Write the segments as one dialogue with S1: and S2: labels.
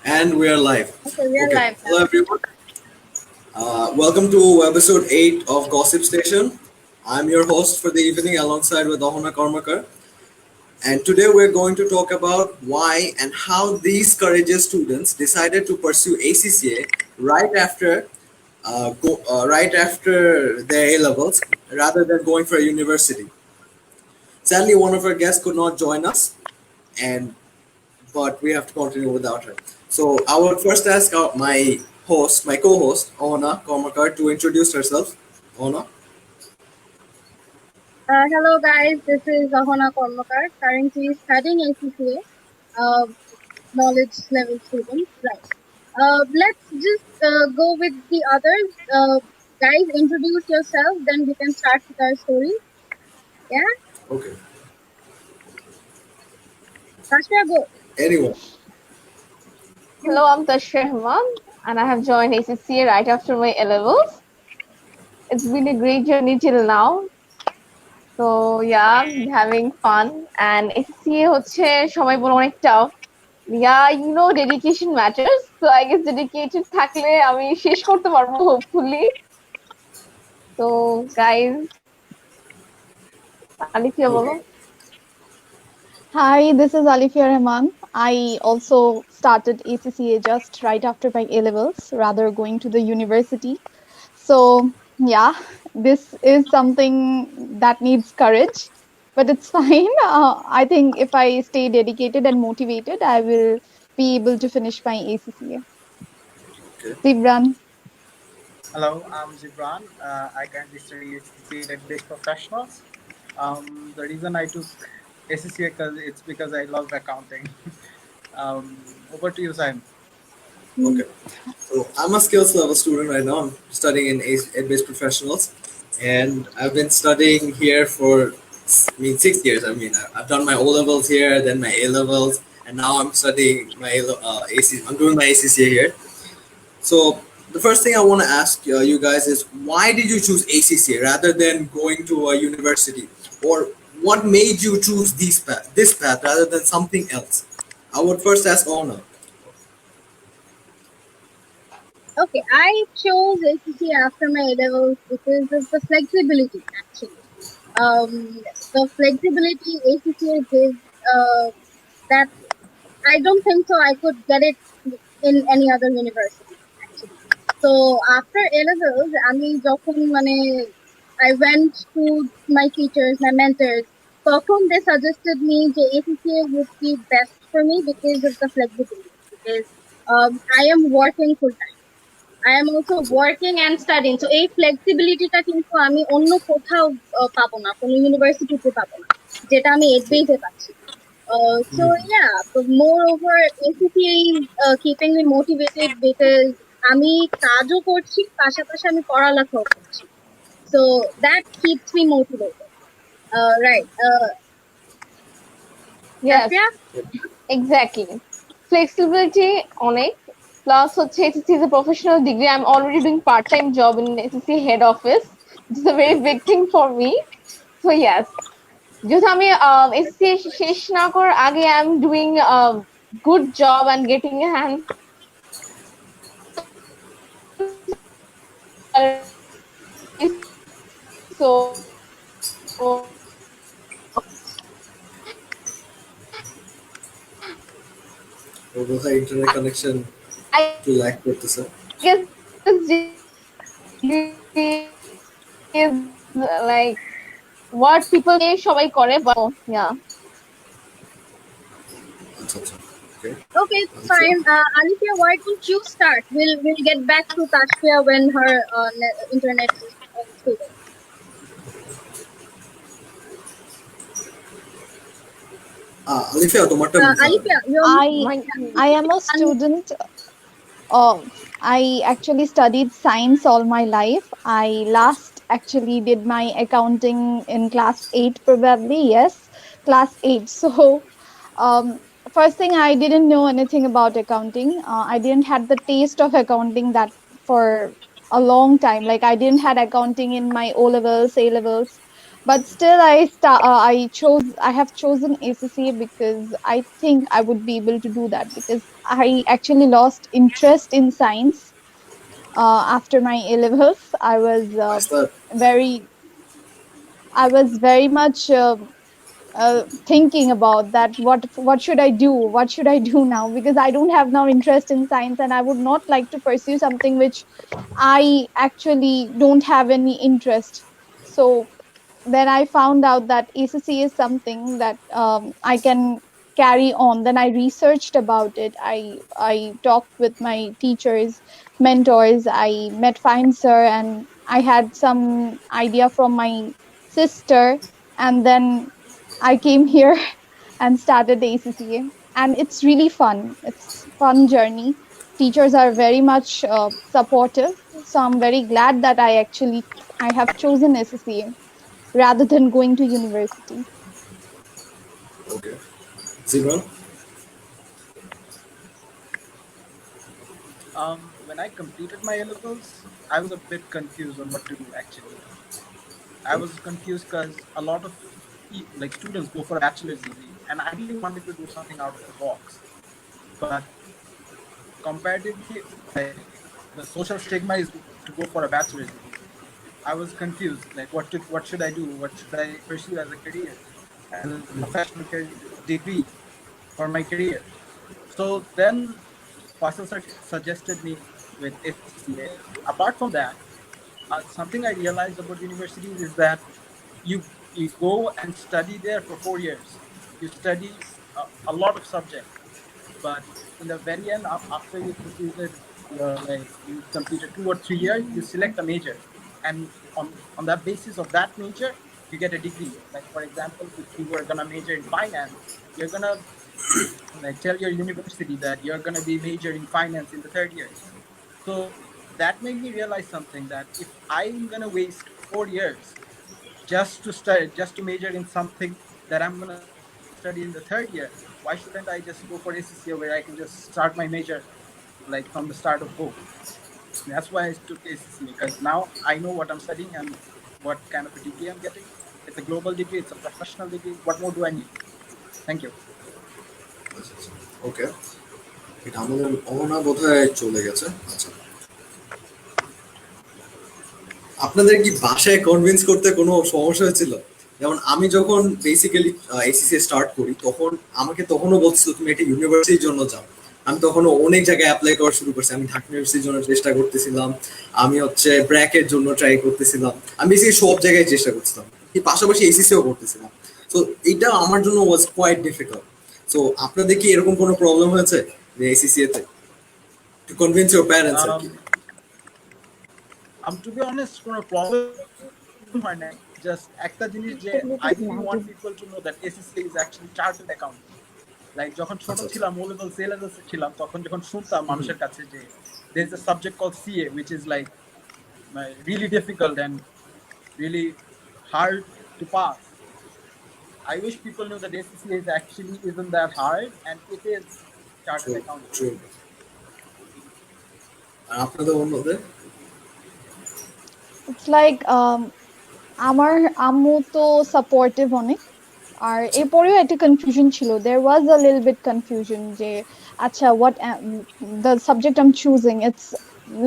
S1: And we are live.
S2: Okay, we are
S1: Okay.
S2: live now.
S1: Hello, everyone. Welcome to episode 8 of Gossip Station. I'm your host for the evening alongside with Ahona Karmakar. And today we're going to talk about why and how these courageous students decided to pursue ACCA right after right after their A levels rather than going for a university. Sadly, one of our guests could not join us, and but we have to continue without her. So I would first ask my co-host, Ona Kormakar, to introduce herself. Ona.
S2: Hello, guys. This is Ahona Kormakar, currently studying ACCA, knowledge level student. Right. Let's just go with the others. Guys, introduce yourself, then we can start with our story. Yeah,
S1: Okay.
S2: Tashya, go.
S1: Anyone.
S3: Hello, I'm Tashfir Rahman, and I have joined ACCA right after my A levels. It's been a great journey till now. So yeah, having fun. And ACCA হচ্ছে সবাই বলে অনেক tough. Yeah, dedication matters. So I guess dedicated থাকলে আমি শেষ করতে পারবো hopefully. So guys, আলিফিয়া বলো।
S1: Okay.
S4: Hi, this is Alifia Rahman. I also started ACCA just right after my A levels, rather going to the university. So, yeah, this is something that needs courage, but it's fine. I think if I stay dedicated and motivated, I will be able to finish my ACCA.
S1: Okay.
S4: Zibran.
S5: Hello, I'm Gibran. I currently study ACCA at Base Professionals. The reason I took ACCA because I love accounting. Over to you, Simon.
S1: Okay. So I'm a skills level student right now. I'm studying in ed-based professionals, and I've been studying here for 6 years. I mean, I've done my O levels here, then my A levels, and now I'm studying my AC. I'm doing my ACCA here. So the first thing I want to ask you guys is why did you choose ACCA rather than going to a university, or what made you choose this path rather than something else? I would first ask Ona.
S2: Okay, I chose ACCA after my A levels because of the flexibility, actually. The flexibility ACCA gives, that I don't think so I could get it in any other university, actually. So after A levels, I went to my teachers, my mentors. They suggested me that ACCA would be best for me because of the flexibility. Because I am working full time. I am also working and studying. So এই ফ্লেক্সিবিলিটিটা কিন্তু আমি অন্য কোথাও পাবো না, কোনো ইউনিভার্সিটিতে পাবো না, যেটা আমি এডবেইতে পাচ্ছি। So yeah, but moreover, ACCA is keeping me motivated because আমি কাজও করছি, পাশাপাশি আমি পড়ালেখাও করছি। So that keeps me motivated. Right.
S3: Yes,
S2: Tashya?
S3: exactly. Flexibility অনেক plus হচ্ছে ACCA is a professional degree. I'm already doing part-time job in ACCA head office, which is a very big thing for me. So yes, যেহেতু আমি ACCA শেষ না করার আগে I'm doing a good job and getting a hand. So
S1: Or was the internet connection
S3: I
S1: to lack with the sir?
S3: guess this degree is like what people say সবাই করে, but yeah.
S1: Okay.
S2: Okay, fine. Alithia, why don't you start? We'll get back to Tashya when her internet is stable.
S1: Alifia, তোমারটা
S2: Alithia,
S4: I am a student. I actually studied science all my life. I last actually did my accounting in class 8, probably. Yes, class 8. So, um, first thing, I didn't know anything about accounting. I didn't had the taste of accounting that for a long time. Like I didn't had accounting in my O levels, A levels. But still, I have chosen ACCA because I think I would be able to do that, because I actually lost interest in science after my A levels.
S1: Why's that?
S4: Very I was very much thinking about that. What should I do? What should I do now? Because I don't have now interest in science, and I would not like to pursue something which I actually don't have any interest. So then I found out that ACC is something that I can carry on. Then I researched about it. I talked with my teachers, mentors. I met Fine Sir, and I had some idea from my sister. And then I came here and started the ACCA. And it's really fun. It's fun journey. Teachers are very much supportive. So I'm very glad that I have chosen ACCA rather than going to university.
S1: Okay. Zimran?
S5: When I completed my A levels, I was a bit confused on what to do actually. I was confused because a lot of like students go for a bachelor's degree, and I really wanted to do something out of the box. But comparatively, like the social stigma is to go for a bachelor's degree. I was confused, like what should I do? What should I pursue as a career, as a professional degree for my career? So then, Faisal sir suggested me with FCA. Apart from that, something I realized about universities is that you go and study there for 4 years. You study a lot of subjects, but in the very end, after you completed 2 or 3 years, you select a major, and on that basis of that major, you get a degree. Like for example, if you were gonna major in finance, you're gonna like tell your university that you're gonna be majoring finance in the third year. So that made me realize something, that if I'm gonna waste 4 years just to study, just to major in something that I'm gonna study in the third year, why shouldn't I just go for ACCA where I can just start my major like from the start of both? That's why I took ACCA, because now I know what I'm studying and what kind of a degree I'm getting. It's a global degree, it's a professional degree. What more do I need? Thank you.
S1: ওকে, এটা আমাদের অহনা বোধহয় চলে গেছে। আচ্ছা, আপনাদের কি বাসায় convince করতে কোনো সমস্যা হয়েছিল? যেমন আমি যখন বেসিক্যালি এসিসি স্টার্ট করি, তখন আমাকে তখনও বলছিল তুমি একটা ইউনিভার্সিটির জন্য যাও। আমি তখনও অনেক জায়গায় অ্যাপ্লাই করা শুরু করছি। আমি ঢাকা ইউনিভার্সিটির জন্য চেষ্টা করতেছিলাম, আমি হচ্ছে ব্র্যাকের জন্য ট্রাই করতেছিলাম, আমি বেসিক্যালি সব জায়গায় চেষ্টা করছিলাম, পাশাপাশি এসিসিও করতেছিলাম। তো এটা আমার জন্য ওয়াজ কোয়াইট ডিফিকাল্ট। সো আপনাদের কি এরকম কোনো প্রবলেম হয়েছে যে এসিসি তে to convince your parents are কি?
S5: To be honest, কোনো প্রবলেম হয় নাই। জাস্ট একটা জিনিস যে I really want people to know that ACCA is actually chartered accounting. Like যখন ছোট ছিলাম, ও লেভেল সে লেভেলস ছিলাম, তখন যখন শুনতাম মানুষের কাছে যে there is a subject called CA which is like really difficult and really hard to pass. I wish people knew that ACCA is actually isn't that hard and it is chartered accounting.
S1: আর আপনাদের অন্যদের?
S4: It's like আমার আম্মু তো supportive অনেক, আর এরপরেও একটা confusion ছিল। there was a little bit confusion যে আচ্ছা what the subject I'm choosing, it's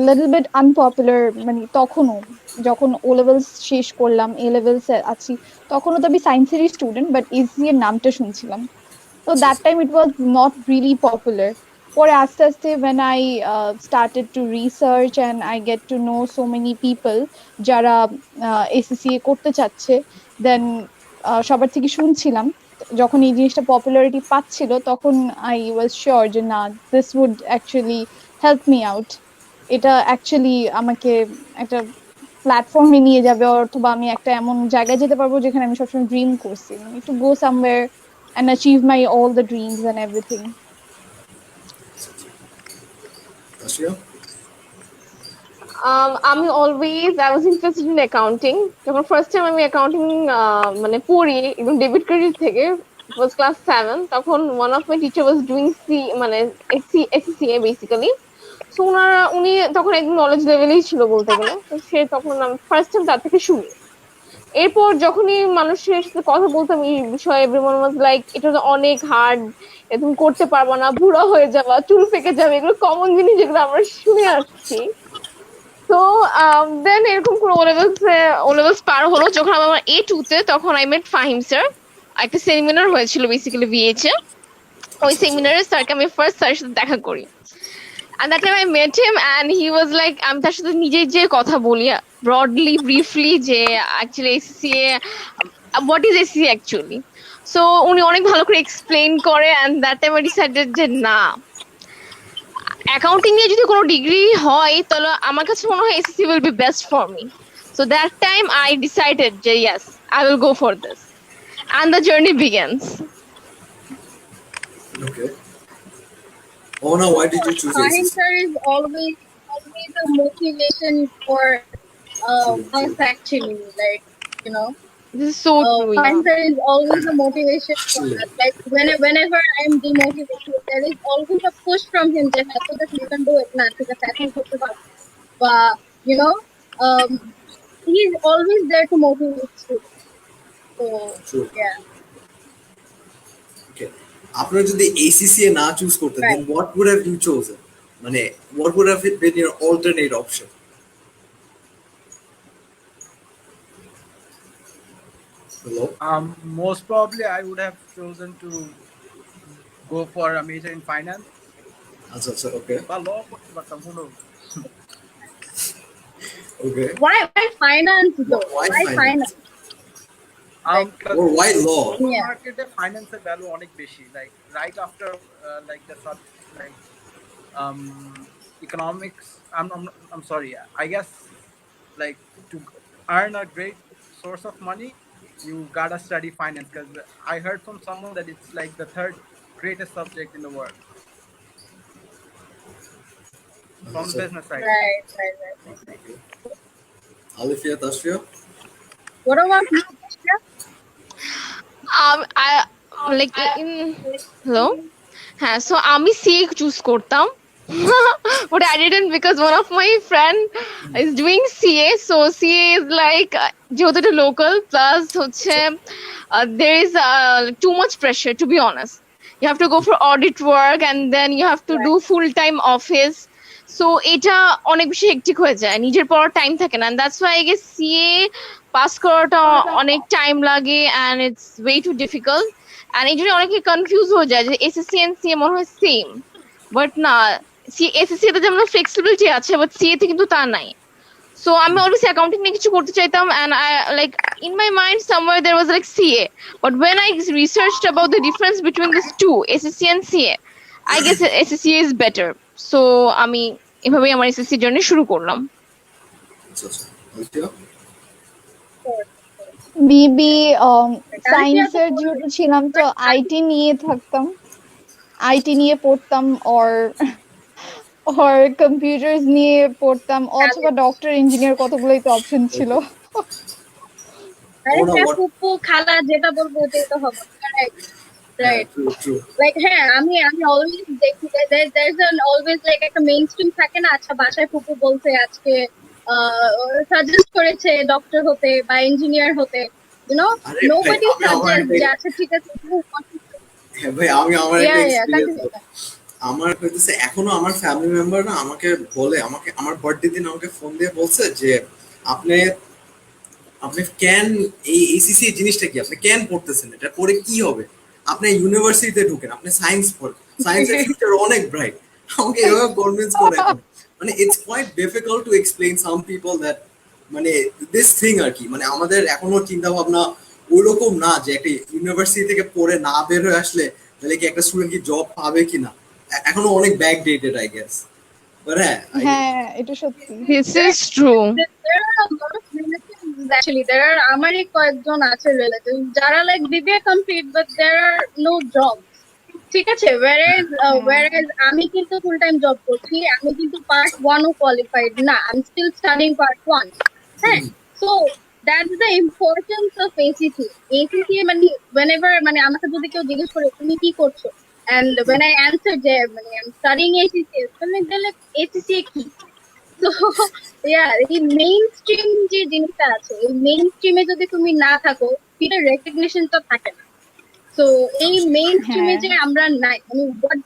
S4: little bit unpopular। মানে তখনও যখন ও লেভেলস শেষ করলাম, এ লেভেলস আছি, তখনও তো আমি সায়েন্সেরই স্টুডেন্ট, বাট ইসি এর নামটা শুনছিলাম। So that time it was not really popular. পরে আস্তে আস্তে when I started to research and I get to know so many people যারা ACCA করতে চাচ্ছে, then সবার থেকে শুনছিলাম। যখন এই জিনিসটা পপুলারিটি পাচ্ছিল, তখন I was sure যে না, this would actually help me out। এটা অ্যাকচুয়ালি আমাকে একটা প্ল্যাটফর্মে নিয়ে যাবে, অথবা আমি একটা এমন জায়গায় যেতে পারবো যেখানে আমি সবসময় ড্রিম করছি, to go somewhere and achieve my all the dreams and everything.
S1: Ashia?
S3: I was interested in accounting. যখন ফার্স্ট টাইম আমি অ্যাকাউন্টিং মানে পড়ি একদম ডেবিট ক্রেডিট থেকে, it was class 7, তখন one of my teacher was doing মানে SCCA basically. So উনি তখন একদম নলেজ লেভেলেই ছিল বলতে গেলে। তো সে তখন আমি ফার্স্ট টাইম তার থেকে শুনি। এরপর যখনই মানুষের সাথে কথা বলতাম এই বিষয়ে, এভরিওয়ান ওয়াজ লাইক এটা তো অনেক হার্ড, তুমি করতে পারবা না, বুড়া হয়ে যাবা, চুল পেকে যাবে, এগুলো কমন জিনিস যেগুলো আমরা শুনে আসছি। তো দেন এরকম করে ও লেভেলস পার হলো, যখন আমার A2 তে, তখন আই মেট ফাহিম স্যার। একটা সেমিনার হয়েছিল বেসিক্যালি VH এ। ওই
S1: আচ্ছা আচ্ছা
S3: সেমিনারে স্যারকে আমি ফার্স্ট স্যারের সাথে দেখা করি। And that time I met him and he was like, আমি তার সাথে নিজে যে কথা বলি ব্রডলি ব্রিফলি যে actually ACCA, what is ACCA actually. So উনি অনেক ভালো করে এক্সপ্লেইন করে, and that time I decided যে না, অ্যাকাউন্টিং নিয়ে যদি কোনো ডিগ্রি হয় তাহলে আমার কাছে মনে হয় ACCA will be best for me. So that time I decided যে yes, I will go for this, and the journey begins.
S1: okay. Oh no, why did you choose
S2: Fahim
S1: ACC?
S2: sir is always a motivation for us actually, like, you know.
S3: This is so true.
S2: Fahim
S3: Yeah.
S2: sir is always a motivation for
S1: Actually,
S2: us. Like whenever I'm demotivated, there is always a push from him that I that you can do it, man. Because I think it's about, but you know, um, he's always there to motivate you. So
S1: true.
S2: yeah,
S1: Okay. আপনারা যদি ACCA না choose করতেন, then
S2: right.
S1: what would have you chosen? মানে what would have been your alternate option? Hello?
S5: Most probably I would have chosen to go for a major in finance.
S1: আচ্ছা আচ্ছা, okay.
S5: But law, but who knows?
S1: Okay.
S2: Why finance though?
S1: Why
S2: Why
S1: finance?
S2: finance?
S5: Because
S1: Or why law?
S2: Yeah.
S5: market finance value অনেক বেশি, like right after like the sub, like um economics. I'm sorry, I guess, like, to earn a great source of money you gotta study finance, because I heard from someone that it's like the third greatest subject in the world from the
S1: আচ্ছা,
S5: business side.
S2: Right.
S1: okay. Alifia, Tashfia?
S2: What about you, Krishna?
S3: I like in hello. হ্যাঁ, so আমি CA choose করতাম, but I didn't because one of my friend is doing CA. So CA is like যেহেতু এটা local plus হচ্ছে there is too much pressure, to be honest. You have to go for audit work and then you have to do full time office. So এটা অনেক বেশি hectic হয়ে যায়, নিজের পড়ার টাইম থাকে না, and that's why I guess CA pass করাটা অনেক টাইম লাগে and it's way too difficult. And এই জন্য অনেকে কনফিউজ হয়ে যায় যে এসএসসি এন্ড সিএ মনে হয় সেম, বাট না, এসএসসি তে যেমন ফ্লেক্সিবিলিটি আছে বাট সিএ তে কিন্তু তা নাই। সো আমি অলওয়েজ অ্যাকাউন্টিং নিয়ে কিছু করতে চাইতাম, and I like in my mind somewhere there was like CA, but when I researched about the difference between these two, SSC and CA, I guess SSC is better. So আমি এভাবেই আমার SSC journey শুরু করলাম।
S1: আচ্ছা আচ্ছা, Alifia?
S4: বিবি সায়েন্সের যেহেতু ছিলাম তো আইটি নিয়ে থাকতাম, আইটি নিয়ে পড়তাম, or কম্পিউটার্স নিয়ে পড়তাম, অথবা ডক্টর ইঞ্জিনিয়ার, কতগুলোই তো অপশন ছিল।
S2: আরে
S1: Oh no,
S2: হ্যাঁ,
S1: what?
S2: ফুপু খালা যেটা বলবো ওটাই তো হবে, right
S1: Yeah,
S2: right.
S1: true.
S2: Like হ্যাঁ, আমি অলওয়েজ দেখি there's an always like একটা মেইন স্ট্রিম থাকে না, আচ্ছা বাসায় ফুপু বলছে আজকে সাজেস্ট করেছে ডক্টর হতে বা ইঞ্জিনিয়ার হতে, ইউ নো,
S1: আরে ভাই,
S2: নোবডি
S1: আমি আমার
S2: সাজেস্ট
S1: একটা
S2: যে আচ্ছা ঠিক আছে
S1: হ্যাঁ ভাই, আমি আমার একটা এক্সপিরিয়েন্স
S2: কন্টিনিউ।
S1: আমার হইতেছে, এখনো আমার ফ্যামিলি মেম্বার না আমাকে বলে, আমাকে আমার বার্থডে দিন আমাকে ফোন দিয়ে বলছে যে আপনি আপনি কেন এই এসিসি জিনিসটা কি, আপনি কেন পড়তেছেন, এটা পড়ে কি হবে, আপনি ইউনিভার্সিটিতে ঢুকেন, আপনি সায়েন্স পড়েন, সায়েন্সের ফিউচার অনেক ব্রাইট। আমাকে এভাবে কনভিন্স করে এখন। মানে it's quite difficult to explain some people that মানে দিস থিং আর কি, মানে আমাদের এখনো চিন্তা ভাবনা ওইরকম না যে একটা ইউনিভার্সিটি থেকে পড়ে না বের হয়ে আসলে তাহলে কি একটা স্টুডেন্ট কি জব পাবে কিনা, এখনো অনেক back dated I guess. But হ্যাঁ,
S4: হ্যাঁ, এটা সত্যি।
S3: This is true.
S2: There are a lot of relatives actually. There are আমারই কয়েকজন আছে relatives যারা like BBA complete but there are no jobs. ঠিক আছে, whereas আমি কিন্তু ফুল টাইম জব করছি, আমি কিন্তু পার্ট 1 ও কোয়ালিফাইড না, I'm still studying part 1. হ্যাঁ, so that's the importance of ACCA. ACCA মানে whenever মানে আমাকে যদি কেউ জিজ্ঞেস করে তুমি কি করছো, and when I answer যে মানে I'm studying ACCA, then like ACCA কি, তো এই মেইন স্ট্রিম যে জিনিসটা আছে, এই মেইন স্ট্রিমে যদি তুমি না থাকো, সেটা রেকগনিশন তো থাকে না। তো এই মেইন স্ট্রিমে
S4: হ্যাঁ
S2: যে আমরা নাই, মানে হোয়াট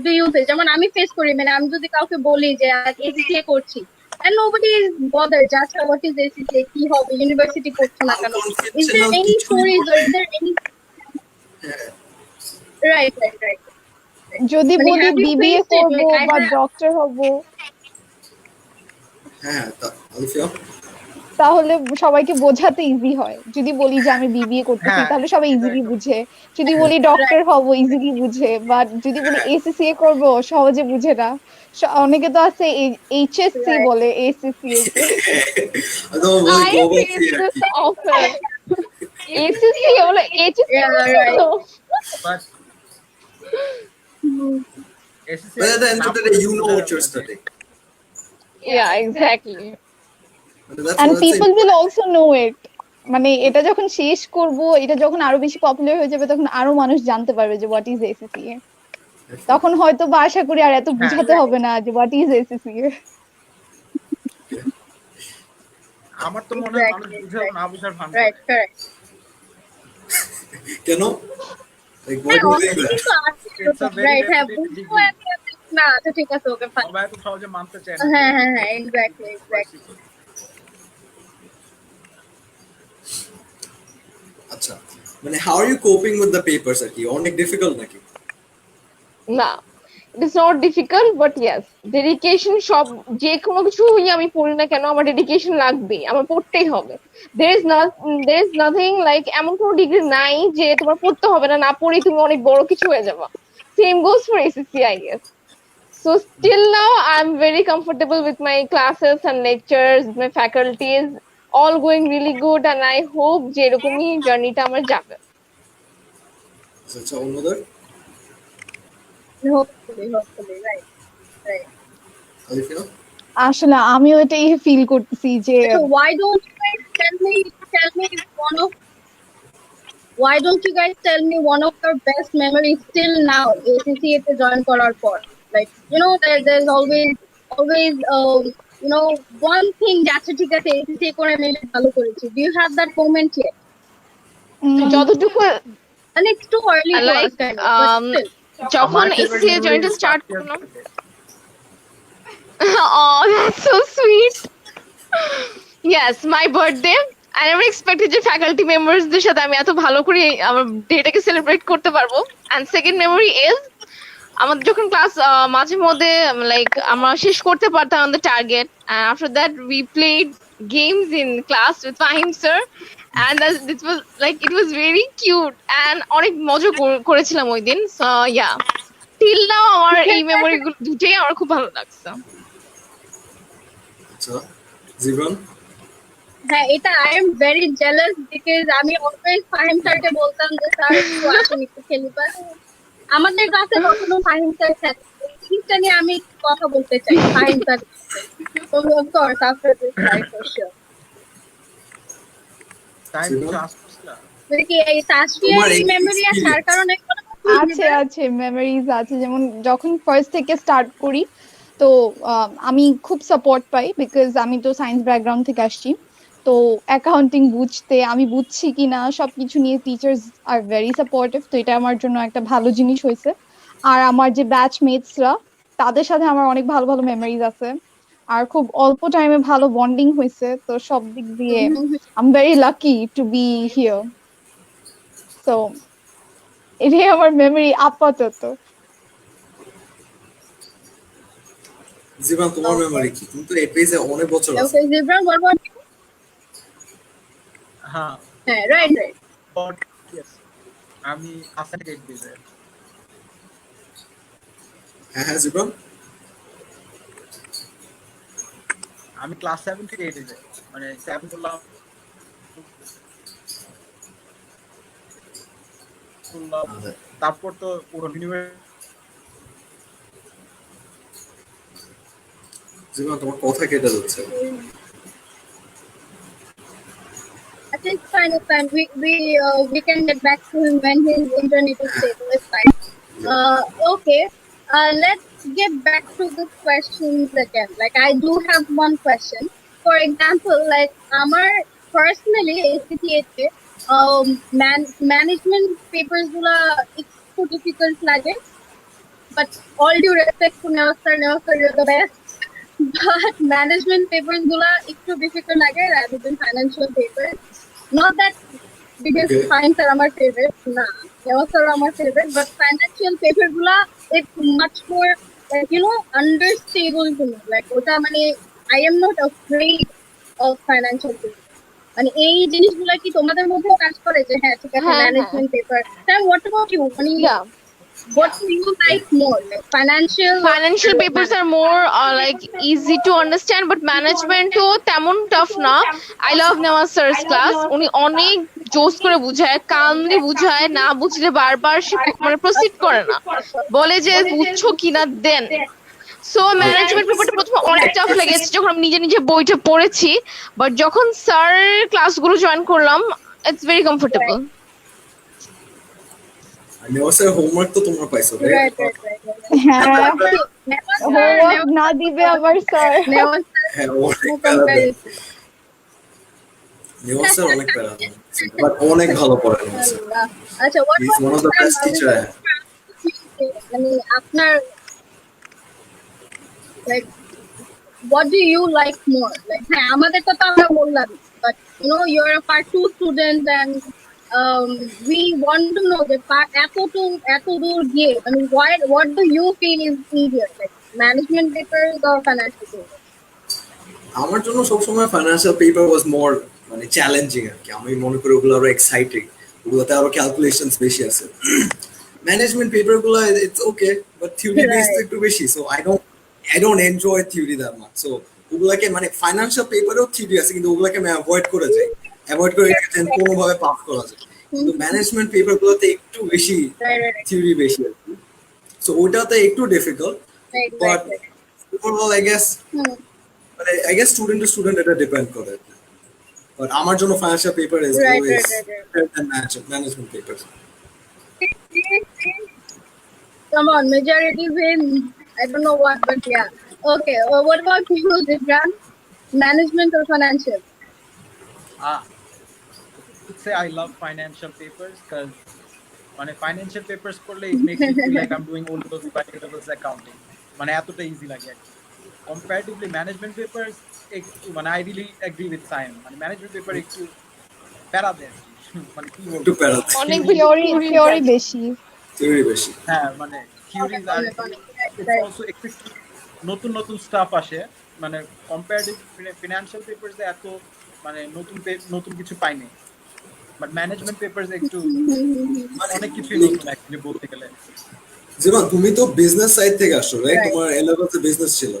S2: ডু ইউ ফেস, যেমন আমি ফেস করি, মানে আমি যদি কাউকে বলি যে এসিসিএ করছি, and nobody is bothered just what is ACCA, কি হবে, ইউনিভার্সিটি করছো না কেন, is there
S1: আনকনভেনশনাল
S2: any
S1: কিছুই
S2: stories or
S1: বলে
S2: is there any
S1: হ্যাঁ
S2: right.
S4: যদি
S2: মানে
S4: বলি
S2: have you
S4: BBA
S2: faced it,
S4: করব
S2: like I
S4: বা
S2: have,
S4: ডক্টর হব,
S1: হ্যাঁ আলিফিয়া
S4: তাহলে সবাইকে বোঝাতে ইজি হয়। যদি বলি যে আমি বিবিএ করতেছি
S5: হ্যাঁ,
S4: তাহলে সবাই
S5: এটা
S4: ইজিলি
S5: একদম
S4: বুঝে। যদি বলি ডক্টর
S2: right,
S4: হব ইজিলি বুঝে, বাট যদি বলি এসিসিএ করব সহজে বুঝে না। অনেকে তো আছে এইচএসসি
S2: right.
S4: বলে এসিসিএ কে।
S1: তো বলি
S3: I
S1: গ্লোবাল সি
S3: face
S1: আর
S3: this
S1: কি
S3: often. ACC বলে HSC
S2: Yeah,
S3: বলছো
S2: right.
S3: তো?
S5: But
S2: Hmm.
S5: SSC
S1: but at the end
S5: নাম
S1: of the day
S5: করে
S1: you know
S5: বোঝা
S1: what
S5: যাবে
S1: you're
S5: না যে
S1: studying
S3: Yeah, exactly.
S4: and
S1: that's
S4: people will also know it. মানে এটা যখন শেষ করব, এটা যখন আরো বেশি পপুলার হয়ে যাবে, তখন আরো মানুষ জানতে পারবে যে হোয়াট ইজ এসিসিএ। তখন হয়তো বা আশা করি আর এত
S5: হ্যাঁ,
S4: বুঝাতে হবে না যে হোয়াট ইজ এসিসিএ।
S5: আমার তো মনে হয় মানুষ
S2: Exactly,
S5: বুঝেও না বুঝার ভান
S2: right,
S5: করে।
S2: correct.
S1: কেন like why
S2: হ্যাঁ,
S1: do you think
S2: অনেকেই
S1: that
S2: তো আছে
S5: ইটস আ ভেরি
S2: রাইট, হ্যাঁ,
S5: রেপুটেড
S2: বুঝবো
S5: ডিগ্রি।
S2: না, আচ্ছা ঠিক আছে, ওকে ফাইন।
S5: সবাই এত সহজে মানতে চায় না যে
S2: হ্যাঁ, এক্স্যাক্টলি,
S1: আচ্ছা মানে how are you coping with the papers আর কি অনেক ডিফিকাল্ট নাকি
S3: না, it is not difficult, but yes, dedication সব যে কোনো কিছুই আমি পড়ি না কেন আমার ডেডিকেশন লাগবে, আমার পড়তেই হবে। there is nothing like এমন কোনো ডিগ্রি নাই যে তোমার পড়তে হবে না, না পড়েই তুমি অনেক বড় কিছু হয়ে যাবা। Same goes for ACC, I guess. So still now I'm very comfortable with my classes and lectures, my faculties, all going really good, and I hope যে এরকমই জার্নিটা আমার যাবে।
S1: আচ্ছা অন্যদের
S2: hopefully, right.
S1: আলিফিয়া
S4: আসলে আমিও এটাই ফিল করতেছি যে
S2: So why don't you guys tell me one of why don't you guys tell me one of your best memories till now ACCA তে join করার পর, like there's always one thing যাচ্ছে ঠিক আছে ACCA করে আমি এটা ভালো করেছি, do you have that moment yet?
S3: যতটুকু
S2: And it's too early to
S3: like
S2: ask, kind of, but still.
S3: যখন
S5: আমার favorite
S3: ACCA
S5: memory
S3: জয়েন্টটা
S5: is
S3: start
S5: first year
S3: করলাম,
S5: থেকে।
S3: oh that's so sweet. Yes, my birthday. I never expected যে faculty মেম্বারসদের সাথে আমি এত ভালো করে আমার ডেটাকে সেলিব্রেট করতে পারবো। And second memory is আমাদের যখন ক্লাস মাঝে মধ্যে লাইক আমরা শেষ করতে পারতাম আমাদের target, and after that we played games in class with Fahim sir, and it was like it was very cute and অনেক মজা করেছিলাম ওই দিন। So yeah, till now আমার এই মেমোরি গুলো দুটোই আমার খুব ভালো লাগছে।
S1: আচ্ছা জীবন
S2: হ্যাঁ, এটা I am very jealous because আমি always ফাহিম স্যারকে বলতাম যে স্যার একটু আসুন একটু খেলি, but আমাদের কাছে কখনো ফাহিম স্যার থাকে এই জিনিসটা নিয়ে আমি একটু কথা বলতে চাই Fahim sir. So of course after this life for sure.
S5: তাই
S1: জীবন?
S5: কিছু আস করছিলা?
S2: মানে কি এই তাসফিয়ার
S1: তোমার
S2: মেমোরি আর তার
S1: experience।
S2: কারণে
S4: আছে মেমোরিজ আছে। যেমন যখন ফার্স্ট থেকে স্টার্ট করি, তো আমি খুব সাপোর্ট পাই বিকজ আমি তো সায়েন্স ব্যাকগ্রাউন্ড থেকে আসছি। তো অ্যাকাউন্টিং বুঝতে আমি বুঝছি কিনা সবকিছু নিয়ে টিচার্স আর ভেরি সাপোর্টিভ। তো এটা আমার জন্য একটা ভালো জিনিস হয়েছে। আর আমার যে ব্যাচমেটসরা, তাদের সাথে আমার অনেক ভালো ভালো মেমোরিজ আছে। আর খুব অল্প টাইমে ভালো বন্ডিং হয়েছে। তো সব দিক দিয়ে I am very lucky to B here. So এটাই আমার মেমোরি আপাতত।
S1: জীবন তোমার মেমোরি কি তুমি তো এই পেজে অনেক বছর আছো
S2: Okay, Zibran, what about you?
S5: হ্যাঁ,
S2: হ্যাঁ, right.
S5: but yes, আমি আসা থেকে দিতে।
S1: হ্যাঁ জীবন
S5: আমি ক্লাস 7 থেকে 8 এ যাই, মানে 7 করলাম তারপর তো পুরো ইউনিভার্সিটি
S1: জীবন তোমার কথা কেটে যাচ্ছে
S2: I think it's fine. We can get back to him when his internet is stable. It's fine. Okay. Let's get back to the questions again. Like I do have one question. For example, like আমার personally ACCA তে management papers গুলা একটু difficult লাগে. But all due respect to Neosar, you're the best. But management papers gula একটু difficult লাগে rather than financial papers. Not that because
S1: Okay.
S2: science are my favorite, nah. Neosar are my favorite, but financial paper gula it's much more like understable to me. Like ওটা মানে I am not afraid of financial papers. মানে এই জিনিসগুলা কি তোমাদের মধ্যেও কাজ করে যে হ্যাঁ ঠিক আছে
S3: হ্যাঁ,
S2: ম্যানেজমেন্ট পেপার তাই হোয়াট অ্যাবাউট ইউ মানে
S3: Yeah.
S2: what do you like more like financial
S3: Financial papers are more like easy to understand, but management ও তেমন tough না. I love Nawaz sir's class. উনি অনেক জোস করে বুঝায়, কামলি বুঝায়, না বুঝলে বারবার সে মানে প্রসিড করে না, বলে যে বুঝছো কিনা দেন। সো ম্যানেজমেন্ট পেপারটা প্রথমে অনেক টাফ লেগেছে যখন আমি নিজে নিজে বইটা পড়েছি, বাট যখন স্যার ক্লাসগুলো জয়েন করলাম ইটস ভেরি কমফোর্টেবল।
S1: নেওয়াসের হোমওয়ার্ক তো তোমরা পাইছো,
S2: right
S1: রাইট?
S2: right right
S4: হ্যাঁ,
S2: never
S4: হোমওয়ার্ক না দিবে আবার স্যার।
S2: never
S1: হ্যাঁ, অনেক
S2: no
S1: প্যারা দেয়।
S2: comparison
S1: নেওয়াসের অনেক প্যারা দেয়, বাট অনেক ভালো পড়ে নেওয়াসের।
S2: আচ্ছা what
S1: He is one of the best teacher I have.
S2: মানে আপনার like what do you like more like হ্যাঁ আমাদের তো আমরা বললাম but you're a part 2 student and we want to know the part এত দূর গিয়ে I mean what do you feel is easier like management papers or financial papers
S1: আমার জন্য সবসময় ফাইন্যান্সিয়াল পেপার ওয়াজ মোর মানে চ্যালেঞ্জিং আর কি। আমি মনে করি ওগুলো আরো এক্সাইটিং, ওগুলোতে আরো ক্যালকুলেশনস বেশি আছে। ম্যানেজমেন্ট পেপার গুলো it's okay, but theory base তো একটু বেশি, so I don't enjoy theory that much. So ওগুলাকে মানে ফাইন্যান্সিয়াল পেপারেও থিওরি আছে, কিন্তু ওগুলাকে আমি অ্যাভয়েড করে যাই, অ্যাভয়েড করে যেন কোনোভাবে পাস করা যায়। কিন্তু ম্যানেজমেন্ট পেপার গুলোতে একটু বেশি
S2: right
S1: থিওরি বেশি আর কি, সো ওটাতে একটু difficult.
S2: right
S1: but
S2: right
S1: overall I guess মানে I guess student to student এটা ডিপেন্ড করে। বাট আমার জন্য financial paper is
S2: Right,
S1: always
S2: right, right,
S1: better than management paper.
S2: come on majority win I don't know what but yeah okay what about you Zibran management or financial
S5: I would say I love financial papers because মানে financial papers পড়লে it makes me feel like I'm doing all those levels accounting, মানে এতটা easy লাগে। comparatively management papers একটু মানে I really agree with Saim, মানে management paper একটু প্যারা দেয় মানে কি বলবো
S1: একটু প্যারা
S3: অনেক
S4: থিওরি বেশি।
S1: থিওরি বেশি।
S5: হ্যাঁ মানে থিওরিজ আর ইটস অলসো একটু নতুন নতুন স্টাফ আসে, মানে কম্পারেটিভ ফিনান্সিয়াল পেপারস এত মানে নতুন কিছু পাইনি, বাট ম্যানেজমেন্ট পেপারস একটু অনেক কিছু নতুন অ্যাকচুয়ালি বলতে গেলে।
S1: যেমন তুমি তো বিজনেস সাইড থেকে আসছো, রাইট?
S2: Right.
S1: তোমার এলেভেলতে বিজনেস ছিল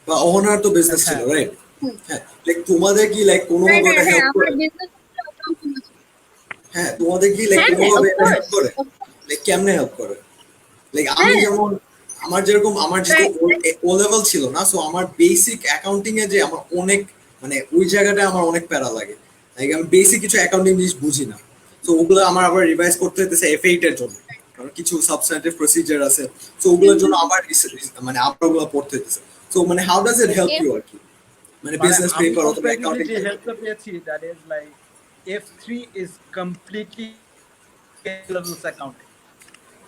S1: বা অহনার তো বিজনেস ছিল,
S5: হ্যাঁ।
S1: রাইট? হ্যাঁ, লাইক তোমাদের কি লাইক কোনোভাবে
S2: right
S1: ওটা
S2: right
S1: হেল্প
S2: আমার
S1: করে?
S2: business accounting আছে।
S1: হ্যাঁ, তোমাদের কি লাইক
S2: হ্যাঁ,
S1: কোনোভাবে
S2: of
S1: এটা হেল্প
S2: course,
S1: করে?
S2: of
S1: লাইক কেমনে হেল্প করে? লাইক আমি
S2: হ্যাঁ।
S1: যেমন আমার যেরকম আমার যেহেতু
S2: Right.
S1: ও লেভেল ছিল না, সো আমার বেসিক অ্যাকাউন্টিং এ যে আমার অনেক মানে ওই জায়গাটা আমার অনেক প্যারা লাগে। লাইক আমি বেসিক কিছু অ্যাকাউন্টিং জিনিস বুঝি না, সো ওগুলো আমার আবার রিভাইজ করতে হতেছে F8 এর জন্য, কারণ কিছু সাবস্ট্যান্টিভ প্রসিজার আছে, সো ওগুলোর জন্য আবার মানে আবার ওগুলো পড়তে হতেছে। সো মানে how does it help you আর কি, মানে
S5: মানে
S1: বিজনেস
S5: আমি
S1: পেপার অথবা
S5: comparatively
S1: অ্যাকাউন্টিং?
S5: যে হেল্পটা পেয়েছি that is like F3 is completely levels accounting,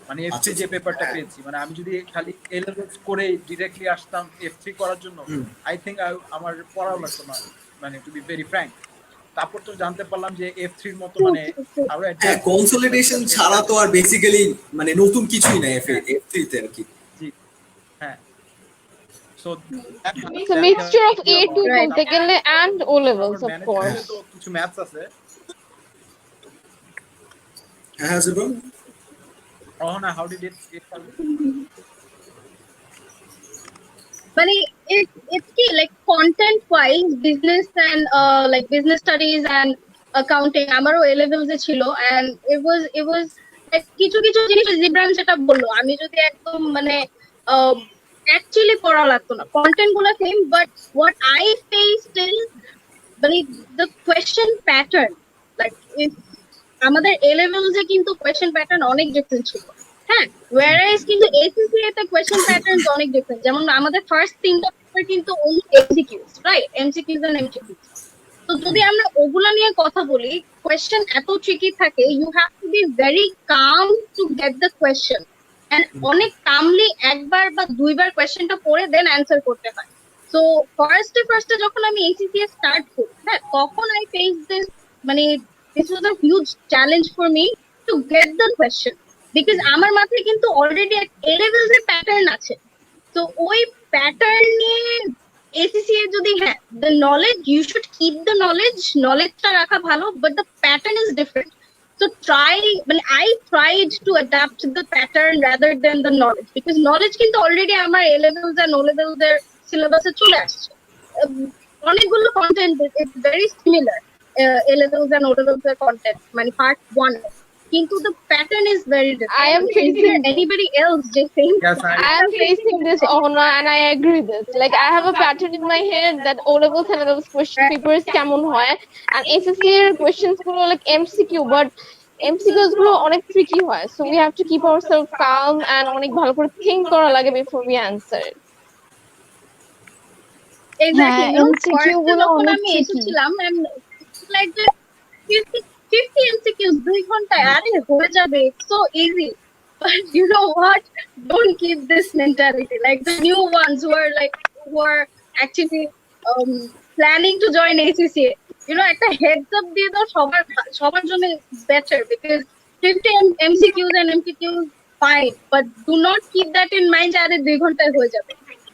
S5: মানে F3
S1: আচ্ছা,
S5: যে পেপারটা
S1: হ্যাঁ।
S5: পেয়েছি, মানে আমি যদি খালি A levels করে ডিরেক্টলি আসতাম F3 করার জন্য আই থিঙ্ক আমার পড়াও লাগতো না, মানে টু বি ভেরি ফ্র্যাঙ্ক। তারপর তো জানতে পারলাম যে F3 এর মতো মানে আরো
S1: হ্যাঁ,
S5: advanced
S1: কনসলিডেশন ছাড়া তো আর বেসিক্যালি মানে নতুন কিছুই না F3 তে আর কি।
S5: জি হ্যাঁ। So
S3: It's a mixture of A2
S2: Right.
S3: বলতে গেলে and O levels of course.
S5: তো কিছু ম্যাথস আছে।
S1: হ্যাঁ জীবন,
S5: Oh no, how did it
S2: মানে it's কি like content wise business and like business studies and accounting আমারও A levels এ ছিল and it was like কিছু কিছু জিনিস জিব্রান যেটা বললো আমি যদি একদম মানে actually পড়া লাগতো না content গুলো same but what I faced is মানে the question pattern like if আমাদের A levels এ কিন্তু question pattern অনেক ডিফারেন্ট ছিল হ্যাঁ whereas কিন্তু ACCA কোয়েশ্চেন প্যাটার্নস অনেক ডিফারেন্ট। যেমন আমাদের ফার্স্ট তিনটা পেপার কিন্তু only MCQs, right? MCQs and MCQs. তো যদি আমরা ওগুলা নিয়ে কথা বলি, কোয়েশ্চেন এত ট্রিকি থাকে, you have to be very calm to get the question, and অনেক কামলি একবার বা দুইবার কোয়েশ্চেনটা পড়ে দেন অ্যান্সার করতে হয়। সো ফার্স্টে যখন আমি এসিসিএ স্টার্ট করি, হ্যাঁ, তখন আই ফেস দিস, মানে this was a huge challenge for me to get the question, because আমার মাথায় কিন্তু অলরেডি এ লেভেলস এর প্যাটার্ন আছে। তো ওই প্যাটার্ন নিয়ে এসিসিএ যদি, হ্যাঁ, the knowledge, you should keep the নলেজটা রাখা ভালো, but the pattern is different. So মানে I tried to adapt the pattern rather than the knowledge, because knowledge কিন্তু already আমার A levels and O levels এর syllabus এ চলে আসছে। অনেকগুলো content is very similar, A levels and O levels এর content, মানে part 1, কিন্তু the pattern is very different.
S3: I am
S2: Is there
S3: facing
S2: anybody else just saying?
S5: Yes,
S3: I am facing this, Ohana, and I agree with this. Like, I have a pattern in my head that O levels and levels question papers কেমন হয়, and SSC এর questions গুলো like MCQ, but MCQs গুলো অনেক tricky হয়, so we have to keep ourselves calm and অনেক ভালো করে think করা লাগে before we answer.
S2: Exactly.
S4: হ্যাঁ,
S2: No,
S4: MCQ
S2: first
S4: গুলো
S2: যখন
S4: অনেক
S2: আমি
S4: tricky।
S2: এসেছিলাম, and like the 50 MCQs 2 ঘন্টায়, আরে হয়ে যাবে, it's so easy. But you know what? Don't keep this mentality. Like the new ones who are actually planning to join ACCA. You know, একটা heads up দিয়ে দাও, সবার জন্য better, because 50 MCQs and MCQs fine, but do not keep that in mind আরে 2 ঘন্টায় হয়ে যাবে.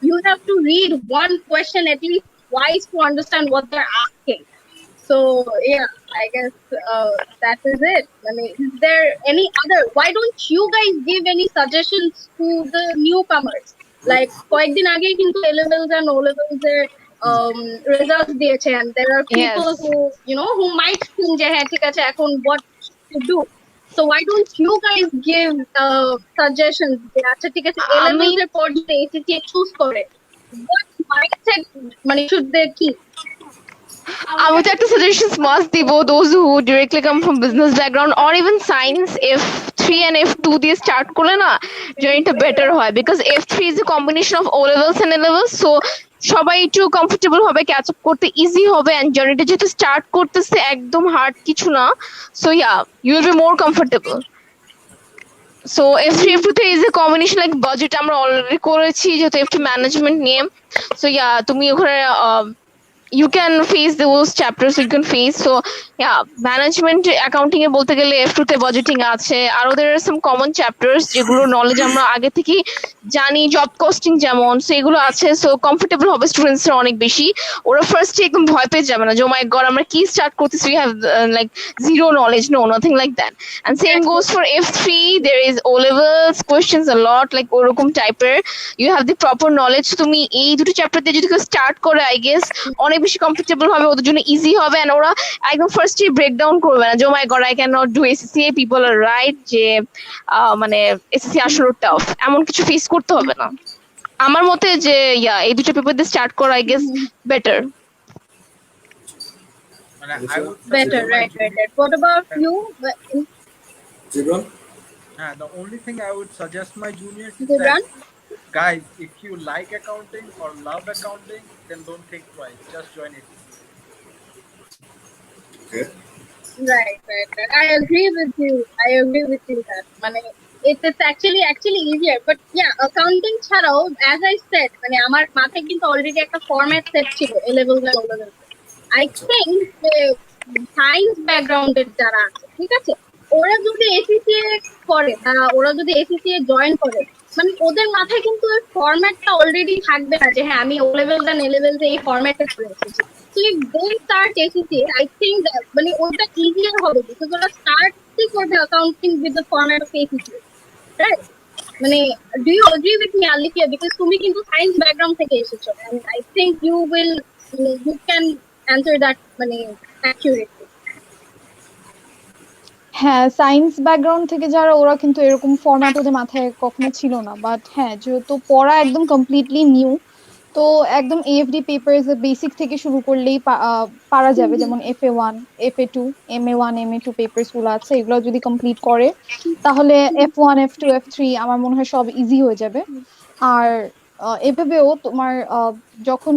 S2: You have to read one question at least twice to understand what they're asking. So yeah, I guess that is it. I mean, is there any other? Why don't you guys give any suggestions to the newcomers? Like কয়েকদিন আগে কিন্তু A levels and O levels এর results দিয়েছে, and there are people
S3: Yes.
S2: who might think যে হ্যাঁ ঠিক আছে এখন what to do. So why don't you guys give suggestions? যে আচ্ছা ঠিক আছে A levels এর পর যদি ACCA choose করে, what mindset মানে should they keep?
S3: I would like to suggestions must দিব those who directly come from business background or even science, F3 and F2 দিয়ে start করলে না journeyটা better হয়, because F3 is a combination of O levels and A levels, so সবাই একটু comfortable হবে, catch up করতে easy হবে, and জার্নিটা যেহেতু স্টার্ট করতেছে একদম হার্ড কিছু না, so yeah you will be more comfortable. So F3 F2 তে is a combination, like budget আমরা অলরেডি করেছি যেহেতু F2 ম্যানেজমেন্ট নিয়ে, সো ইয়া তুমি ওখানে you can face those chapters, you can face, so yeah, management accounting এ বলতে গেলে F2 তে budgeting আছে, আরো there are some common chapters যেগুলো নলেজ আমরা আগে থেকে জানি, জব কস্টিং যেমন, সো এগুলো আছে, সো কমফোর্টেবল হবে স্টুডেন্টস অনেক বেশি, ওরা ফার্স্টে একদম ভয় পেয়ে যাবে না যে মাই গড আমরা কি স্টার্ট করতেছি, we have like zero knowledge, no, nothing like that, and same goes for F3, there is O levels questions a lot, like ওরকম টাইপের, you have the proper knowledge, তুমি এই দুটো চ্যাপ্টার দিয়ে যদি স্টার্ট করে আই গেস অনেক বেশি কমফোর্টেবল হবে, ওদের জন্য ইজি হবে, এন্ড ওরা একদম ফার্স্টে ব্রেক ডাউন করবে না যে my God I can not do SSC, people are right, যে মানে এসএসসি আসলে টাফ, এমন কিছু ফেস করতে হবে না আমার মতে, যে ইয়া এই দুটো পেপার দিয়ে স্টার্ট করা I guess better.
S5: And I would
S2: Better,
S5: suggest my
S2: right.
S5: juniors-
S2: What about you?
S1: Gibran?
S5: The only thing I would suggest my juniors is
S2: Gibran?
S5: that, guys, if you like accounting or love accounting, then don't think twice. Just join it.
S1: Okay.
S2: Right. I agree with you. That মানে it's actually easier, but yeah, accounting ছাড়াও, as I said, মানে আমার মাথায় কিন্তু already একটা format set ছিল A levels and O levels. I think যে science ব্যাকগ্রাউন্ডের যারা আছে, ঠিক আছে, ওরা যদি এসিসিএ করে বা ওরা যদি এসিসিএ জয়েন করে, মানে ওদের মাথায় কিন্তু ওই ফরম্যাটটা অলরেডি থাকবে না যে হ্যাঁ আমি O levels and A levels এই ফরম্যাটে করে এসেছি। So if they start ACCA, I think that মানে ওটা easier হবে, because ওরা স্টার্টই করবে accounting with the format of ACCA, right? মানে do you agree with me, Alifia? Because তুমি কিন্তু সায়েন্স ব্যাকগ্রাউন্ড থেকে এসেছো, and I think you can answer that মানে accurately.
S4: হ্যাঁ, সায়েন্স ব্যাকগ্রাউন্ড থেকে যারা, ওরা কিন্তু এরকম ফরম্যাট ওদের মাথায় কখনো ছিল না, বাট হ্যাঁ যেহেতু পড়া একদম কমপ্লিটলি নিউ, তো একদম এএফডি পেপারস বেসিক থেকে শুরু করলেই পারা যাবে, যেমন FA1, FA2, MA1, MA2 papers গুলো আছে, এগুলো যদি কমপ্লিট করে তাহলে F1, F2, F3 আমার মনে হয় সব ইজি হয়ে যাবে। আর এভাবেও তোমার যখন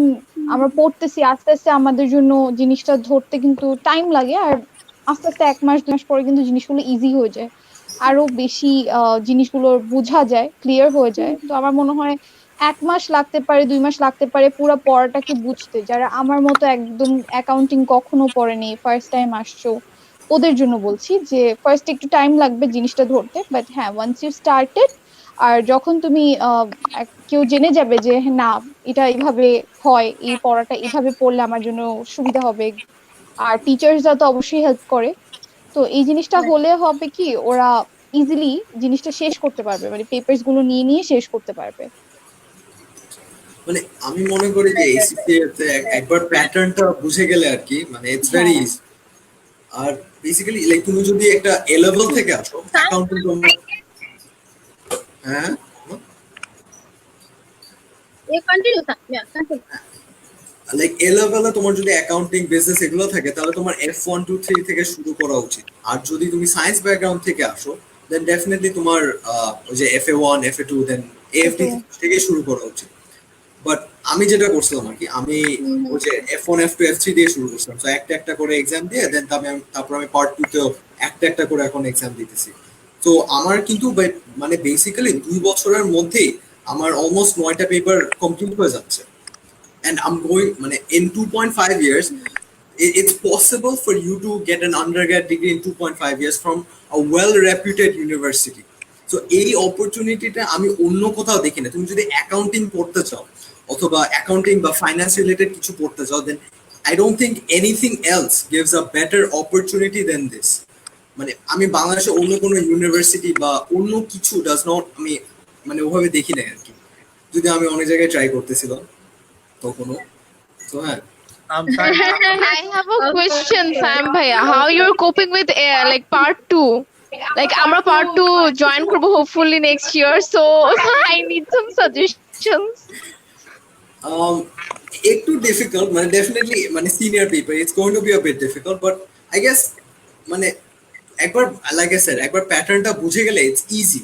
S4: আমরা পড়তেছি আস্তে আস্তে আমাদের জন্য জিনিসটা ধরতে কিন্তু টাইম লাগে, আর আস্তে আস্তে 1 মাস 2 মাস পরে কিন্তু জিনিসগুলো ইজি হয়ে যায়, আরো বেশি জিনিসগুলো বোঝা যায়, ক্লিয়ার হয়ে যায়। তো আমার মনে হয় 1 মাস লাগতে পারে, 2 মাস লাগতে পারে পুরো পড়াটাকে বুঝতে, যারা আমার মতো একদম অ্যাকাউন্টিং কখনো পড়েনি, ফার্স্ট টাইম আসছো, ওদের জন্য বলছি যে ফার্স্ট একটু টাইম লাগবে জিনিসটা ধরতে, বাট হ্যাঁ ওয়ান্স ইউ স্টার্টেড, আর যখন তুমি কেউ জেনে যাবে যে না এটা এইভাবে হয়, এই পড়াটা এইভাবে পড়লে আমার জন্য সুবিধা হবে, আর টিচার্সরা তো অবশ্যই হেল্প করে। তো এই জিনিসটা হলে হবে কি, ওরা ইজিলি জিনিসটা শেষ করতে পারবে, মানে পেপারস গুলো নিয়ে নিয়ে শেষ করতে পারবে।
S1: মানে আমি মনে করি যে এসিসি তে একবার প্যাটার্নটা বুঝে গেলে আর কি, মানে ইটস ভেরি
S4: হ্যাঁ,
S1: ইজি। আর বেসিক্যালি লাইক তুমি যদি একটা এ লেভেল থেকে আসো অ্যাকাউন্টিং তোমার, হ্যাঁ
S2: You continue, sir. Yeah, continue.
S1: Like a লেভেলে তোমার যদি অ্যাকাউন্টিং বিজনেস এগুলো থাকে তাহলে তোমার F1 2 3 থেকে শুরু করা উচিত। আর যদি তুমি সায়েন্স ব্যাকগ্রাউন্ড থেকে আসো দেন ডেফিনেটলি তোমার ওই যে FA1 FA2 দেন AFD
S4: একটু
S1: থেকে শুরু করা উচিত। বাট আমি যেটা করছিলাম আর কি, আমি ওই যে F1 F2 F3 দিয়ে শুরু করছিলাম, তো একটা একটা করে এক্সাম দিয়ে দেন তারপর আমি পার্ট 2 তেও একটা একটা করে এখন এক্সাম দিতেছি। তো আমার কিন্তু মানে বেসিক্যালি 2 বছরের মধ্যেই আমার অলমোস্ট 9টা পেপার কমপ্লিট হয়ে যাচ্ছে। And I'm going, in 2.5 years, it's possible for you to get an undergrad degree in 2.5 years from a well-reputed university. So এই অপরচুনিটিটা আমি অন্য কোথাও দেখি না। তুমি যদি অ্যাকাউন্টিং পড়তে চাও অথবা অ্যাকাউন্টিং বা ফাইন্যান্স রিলেটেড কিছু পড়তে চাও, then I don't think anything else gives a better opportunity than this. মানে আমি বাংলাদেশে অন্য কোনো ইউনিভার্সিটি বা অন্য কিছু ডাজ নট, আমি মানে ওভাবে দেখি না আর কি, যদি আমি অনেক জায়গায় ট্রাই করতেছিলাম তখনও। তো হ্যাঁ,
S5: Sam,
S3: I have a question,
S2: Okay.
S3: Sam bhaiya. How you're coping with like part two? Like আমরা part two join করবো hopefully next year, so I need some suggestions.
S1: একটু ডিফিকাল্ট, মানে ডেফিনেটলি মানে senior paper it's going to be a bit difficult, but I guess মানে একবার like I said একবার প্যাটার্নটা বুঝে গেলে ইটস ইজি,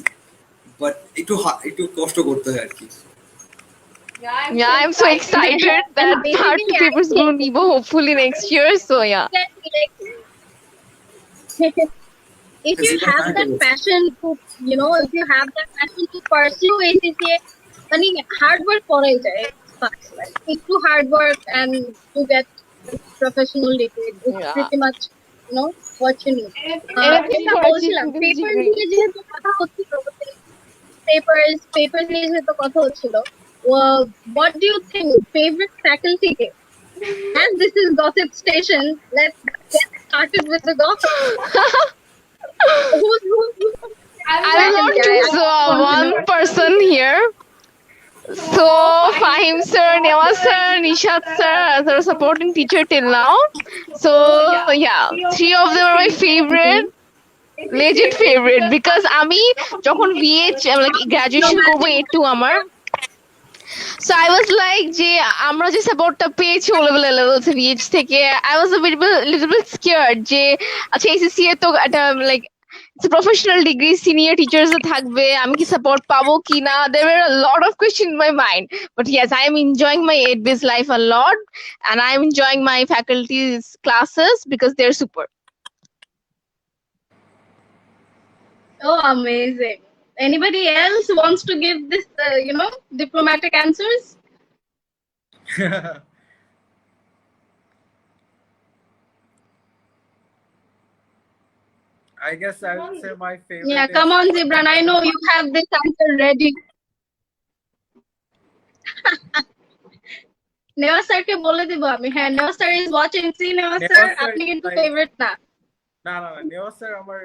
S1: বাট একটু কষ্ট করতে হয় আর কি।
S3: Yeah, I'm so excited that part two
S2: Basically, I
S3: papers
S2: think
S3: gonna be hopefully next year. So yeah.
S2: if you have that passion to, if you have that passion to pursue ACCA, I mean, hard work for it, like, it's too hard work and to get professional degree. It's
S3: Yeah.
S2: pretty much, what you need.
S3: Anything
S2: যেটা
S3: for
S2: বলছিলাম,
S3: achieving this
S2: paper
S3: degree.
S2: নিয়ে যেহেতু কথা হচ্ছিল, paper নিয়ে যেহেতু কথা হচ্ছিল, what do you think favorite faculty K? And this is gossip station. Let's get started with the gossip. Who's
S3: I will not choose one person here. So Fahim sir, Newa sir, Nishat sir, as our supporting teacher till now. So yeah, three of them are my favorite. Legit favorite, because আমি যখন VH like graduation করবো A2 আমার, so I was like যে আমরা যে সাপোর্টটা পেয়েছি ও level VH থেকে, I was a little bit scared যে আচ্ছা ACCA তো একটা like it's a professional degree, senior teachers থাকবে, আমি কি সাপোর্ট পাবো কিনা, there were a lot of questions in my mind, but yes, I am enjoying my 8 biz life a lot, and I am enjoying my faculty's classes because they're super.
S2: Oh, amazing. Anybody else wants to give this, diplomatic answers?
S5: I guess I would say my favorite.
S2: Yeah,
S5: is-
S2: come on, Zibran. I know you have this answer ready. নেওয়া স্যারকে বলে দিব আমি। হ্যাঁ, নেওয়া sir is watching. C নেওয়া
S5: নেওয়া
S2: sir,
S5: sir
S2: আপনি কিন্তু
S5: like-
S2: ফেভারিট না।
S5: না না না, নেওয়া স্যার আমার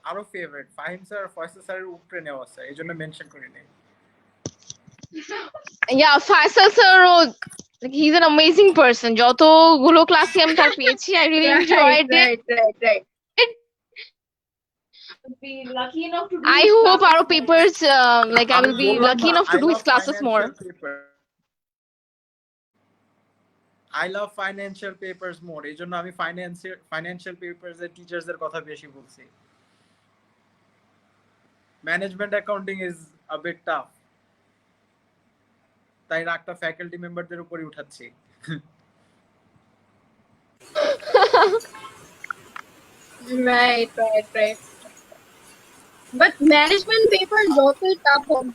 S5: আরো ফেভারিট। ফাহিম স্যার ফয়সাল স্যারের উপরে নেওয়া স্যার, এই জন্য মেনশন করিনি।
S3: Yeah, Faisal sir, like, he's an amazing person. যতগুলো ক্লাসে আমি তার পেয়েছি, I really enjoyed it.
S2: Right.
S3: I hope our papers, like I will be
S5: বললাম
S3: lucky
S5: না,
S3: enough to
S5: I
S3: do
S5: love
S3: his classes more.
S5: financial paper. I love financial papers more, এই জন্য আমি ফাইন্যান্সিয়াল পেপারস এর টিচার্সদের কথা বেশি বলছি। Management accounting is a bit tough, তাই রাগটা ফ্যাকাল্টি মেম্বারদের উপরই উঠাচ্ছি।
S2: Right, right, right. But management paper যতই tough হোক,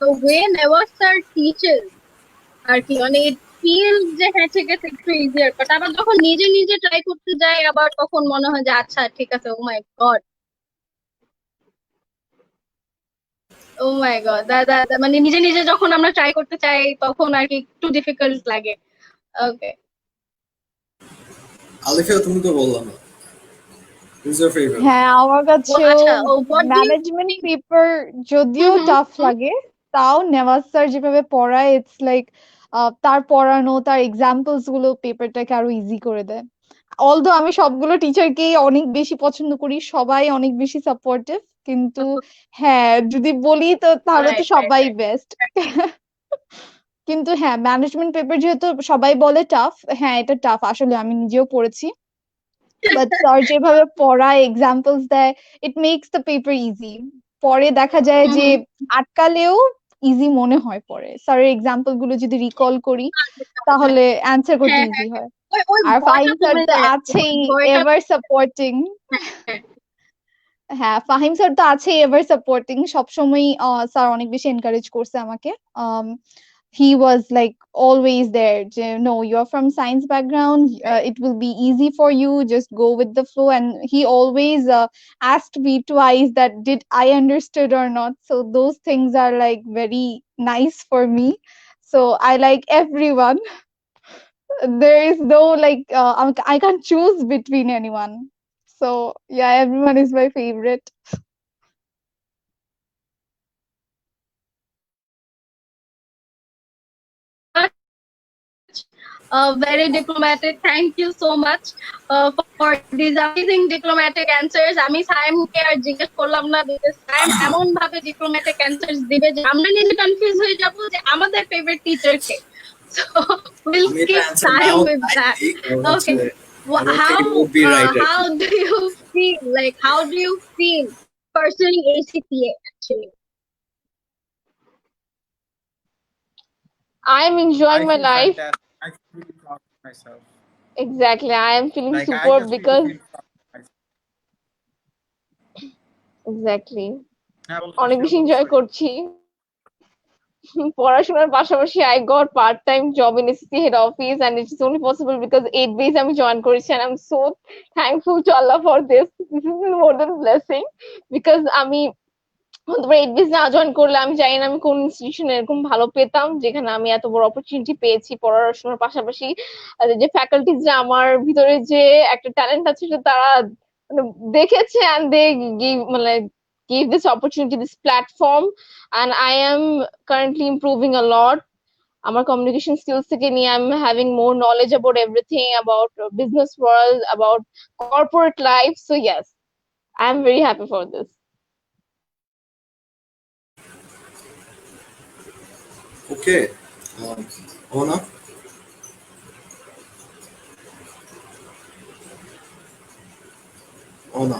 S2: the way Nawaz sir teaches আর কি, মানে it feels যে হ্যাঁ ঠিক আছে একটু easier, but আবার যখন নিজে নিজে ট্রাই করতে যাই আবার তখন মনে হয় যে আচ্ছা ঠিক আছে, oh my god, oh my god, মানে নিজে নিজে যখন আমরা ট্রাই করতে চাই তখন আর কি একটু ডিফিকাল্ট লাগে। ওকে,
S1: আলিফিয়া, তুমি তো বললা না। Who's your favorite?
S4: হ্যাঁ আমার কাছেও
S2: আচ্ছা, what do you
S4: management
S2: think?
S4: Paper যদিও টাফ লাগে, তাও নেওয়াজ স্যার যেভাবে পড়ায় ইটস লাইক তার পড়ানো, তার এক্সাম্পলস গুলো পেপারটাকে আরো ইজি করে দেয়। অলদো আমি সবগুলো টিচারকেই অনেক বেশি পছন্দ করি, সবাই অনেক বেশি সাপোর্টিভ, কিন্তু হ্যাঁ যদি বলি তো তাহলে তো
S2: Right, right,
S4: সবাই
S2: right.
S4: বেস্ট। কিন্তু হ্যাঁ ম্যানেজমেন্ট পেপার যেহেতু সবাই বলে টাফ, হ্যাঁ এটা টাফ, আসলে আমি নিজেও পড়েছি, বাট স্যার যেভাবে পড়ায় এক্সাম্পলস দেয়, it makes the paper easy. পরে দেখা যায় যে আটকালেও ইজি মনে হয়, পরে স্যারের এক্সাম্পল গুলো যদি রিকল করি তাহলে অ্যান্সার করতে
S2: হ্যাঁ,
S4: ইজি হয়।
S2: ওই
S4: আর
S2: ভয়টা
S4: ফাহিম স্যার
S2: কমে
S4: তো
S2: যায় আর কি,
S4: আছেই
S2: ভয়টা।
S4: Ever supporting.
S2: হ্যাঁ,
S4: হ্যাঁ ফাহিম স্যার তো আছেই এভার সাপোর্টিং, সবসময় স্যার অনেক বেশি এনকারেজ করছে আমাকে। he was like always there, no, you're from science background, it will be easy for you, just go with the flow. And he always asked me twice that did I understood or not, so those things are like very nice for me. So I like everyone. There is no like I can't choose between anyone, so yeah, everyone is my favorite.
S2: very diplomatic. Thank you so much for these amazing diplomatic answers. আমি সাইমকে আর জিজ্ঞেস করলাম না, because Saim এমন ভাবে diplomatic answers দিবে যে আমরা নিজে কনফিউজ হয়ে যাব যে আমাদের ফেভারিট টিচার কে। So we'll
S1: আমি এটা
S2: skip
S1: answer
S2: Saim
S1: now
S2: with that.
S1: চাইছি, কারণ
S2: Okay.
S1: হচ্ছে I don't
S2: How
S1: think it would be right at
S2: how
S1: all.
S2: do you feel? Like, how do you feel pursuing ACCA actually?
S3: I am enjoying
S5: I
S3: my
S5: feel
S3: life.
S5: fantastic. I feel really proud of myself.
S3: Exactly, I am feeling
S5: Like I
S3: superb
S5: just really
S3: because
S5: feel proud of myself.
S3: exactly
S5: হ্যাঁ বলো
S3: অনেক
S5: তাসফিয়া,
S3: বেশি
S5: বলো,
S3: enjoy
S5: sorry.
S3: করছি। পড়াশোনার পাশাপাশি I got part-time job in SSC head office, and it's only possible because 8 days আমি join করেছি, and I'm so thankful to Allah for this. This is more than blessing, because আমি অন্তত 8 days না join করলে আমি জানি না আমি কোন ইনস্টিটিউশনে এরকম ভালো পেতাম যেখানে আমি এত বড় অপরচুনিটি পেয়েছি পড়াশোনার পাশাপাশি। আর যে ফ্যাকাল্টিজরা আমার ভিতরে যে একটা ট্যালেন্ট আছে সেটা তারা মানে দেখেছে, and they give this opportunity, this platform, and I am currently improving a lot. আমার কমিউনিকেশন স্কিলস থেকে নিয়ে I'm having more knowledge about everything, about business world, about corporate life. So yes, I am very happy for this.
S1: Okay. Ona? Ona.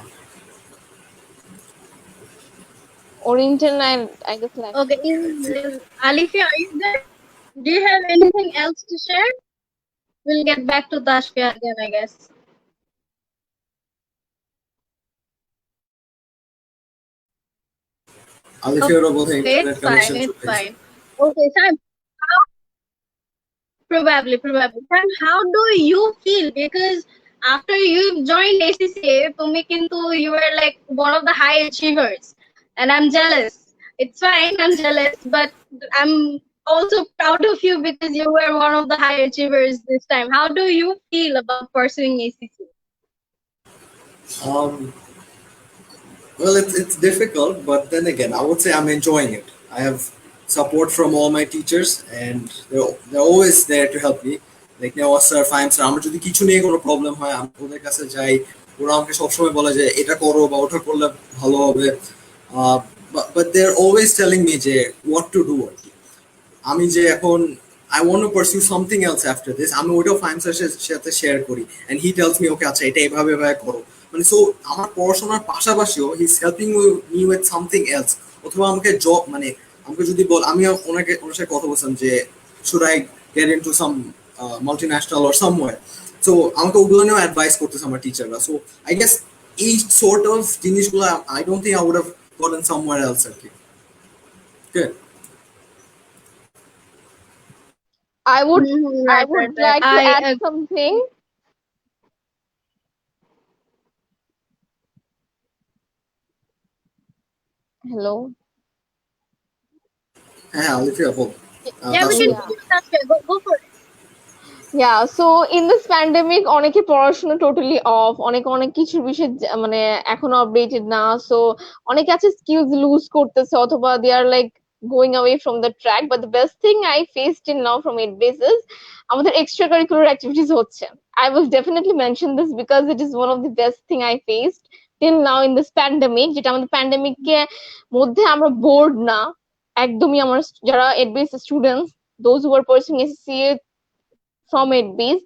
S3: Or internet, I guess, like
S2: Okay, is Alifia, are you there? Do you have anything else to share? We'll get back to Tashfia again, I guess.
S1: আলিফিয়ারও বোধহয়
S2: Okay,
S1: internet
S2: it's
S1: connection
S2: fine, it's
S1: চলে গেছে।
S2: fine. Okay, Sam, probably. Sam, how do you feel? Because after you joined ACCA, তুমি কিন্তু you were like one of the high achievers, and I'm jealous. It's fine, I'm jealous, but I'm also proud of you because you were one of the high achievers this time. How do you feel about pursuing ACCA?
S1: Um, well, it's difficult, but then again, I would say I'm enjoying it. I have support from all my teachers, and they're always there to help me. Like Newa sir, Fahim sir, আমার যদি কিছু নিয়ে কোনো problem হয় আমি ওদের কাছে যাই, ওরা আমাকে সবসময় বলে যে এটা করো বা ওটা করলে ভালো হবে। But they're always telling me যে what to do আর কি। আমি যে এখন I want to pursue something else after this, আমি ওইটাও ফাইম স্যারের সাথে শেয়ার করি, and he tells me okay আচ্ছা এটা এভাবে এভাবে করো, মানে সো আমার পড়াশোনার পাশাপাশিও he is helping me with something else. অথবা আমাকে জব মানে আমাকে যদি বল, আমি ওনার সাথে কথা বলছিলাম যে should I get into some multinational or somewhere, so আমাকে ওগুলো নিয়েও অ্যাডভাইস করতেছে আমার টিচাররা। সো আই গেস এই সর্ট অফ জিনিসগুলো I don't think I would have gotten somewhere else আর কি। Good.
S3: I would I
S2: Right,
S3: would
S2: right, right.
S3: like to
S2: I
S3: add something. Hello.
S1: হ্যাঁ আলিফিয়া বল।
S2: yeah, we
S1: Tasfia
S2: can
S3: Yeah.
S2: do that. Go for it.
S3: Yeah, so in this pandemic অনেকে পড়াশোনা totally off, অনেক কিছুর বিষয়ে মানে এখনো আপডেটেড না, so অনেকে আছে স্কিলস লুজ করতেছে অথবা they are like going away from the track, but the best thing I face till now from it basis আমাদের এক্সট্রা কারিকুলার অ্যাক্টিভিটিস হচ্ছে। I will definitely mention this because it is one of the best thing I faced till now in this pandemic, যেটা আমাদের pandemic কে মধ্যে আমরা board না একদমই, আমার যারা এডবিএস students those who are pursuing SSC from it base,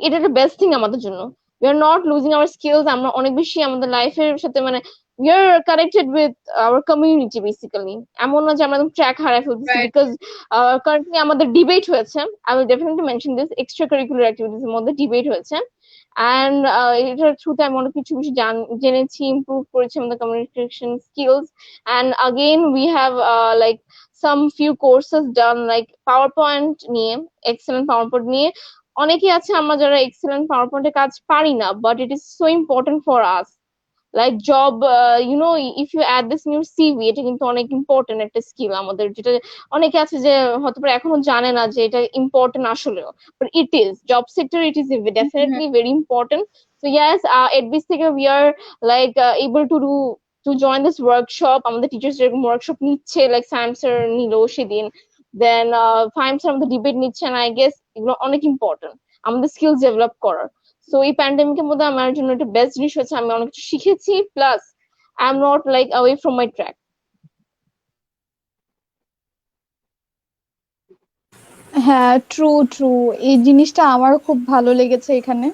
S3: এটা একটা বেস্ট থিং আমাদের জন্য। we are not losing our skills, আমরা অনেক বেশি আমাদের লাইফের সাথে মানে we are connected with our community basically, এমন না যে আমরা ট্র্যাক হারাই ফেলতেছি,
S2: Right.
S3: বিকজ কারেন্টলি আমাদের ডিবেট হয়েছে, I will definitely mention this, extra curricular activities এর মধ্যে ডিবেট হয়েছে, and এটার থ্রুতে আমি অনেক কিছু কিছু জেনেছি, ইমপ্রুভ করেছি আমাদের communication skills, and again we have like some few courses done like PowerPoint নিয়ে, excellent PowerPoint নিয়ে। অনেকে আছে আমরা যারা এক্সেলেন্ট পাওয়ারপয়েন্টে কাজ পারি না, but it is so important for us like job, you know, if you add this new CV, এটা কিন্তু অনেক ইম্পর্টেন্ট একটা স্কিল আমাদের, যেটা অনেকে আছে যে হয়তো এখনো জানে না যে এটা ইম্পর্টেন্ট আসলেও, but it is job sector, it is definitely very important. So yes, এডবিস থেকে we are like able to do to join this workshop, আমাদের টিচার্স যেরকম ওয়ার্কশপ নিচ্ছে, লাইক সায়েন্স স্যার নিল সেদিন, দেন ফাইম স্যার আমাদের ডিবেট নিচ্ছেন, আই গেস এগুলো অনেক ইম্পর্টেন্ট আমাদের স্কিলস ডেভেলপ করার। সো এই প্যান্ডেমিকের মধ্যে আমার জন্য একটা বেস্ট জিনিস হচ্ছে আমি অনেক কিছু শিখেছি, plus I am not like away from my track.
S4: হ্যাঁ, ট্রু ট্রু, এই জিনিসটা আমার খুব ভালো লেগেছে এখানে।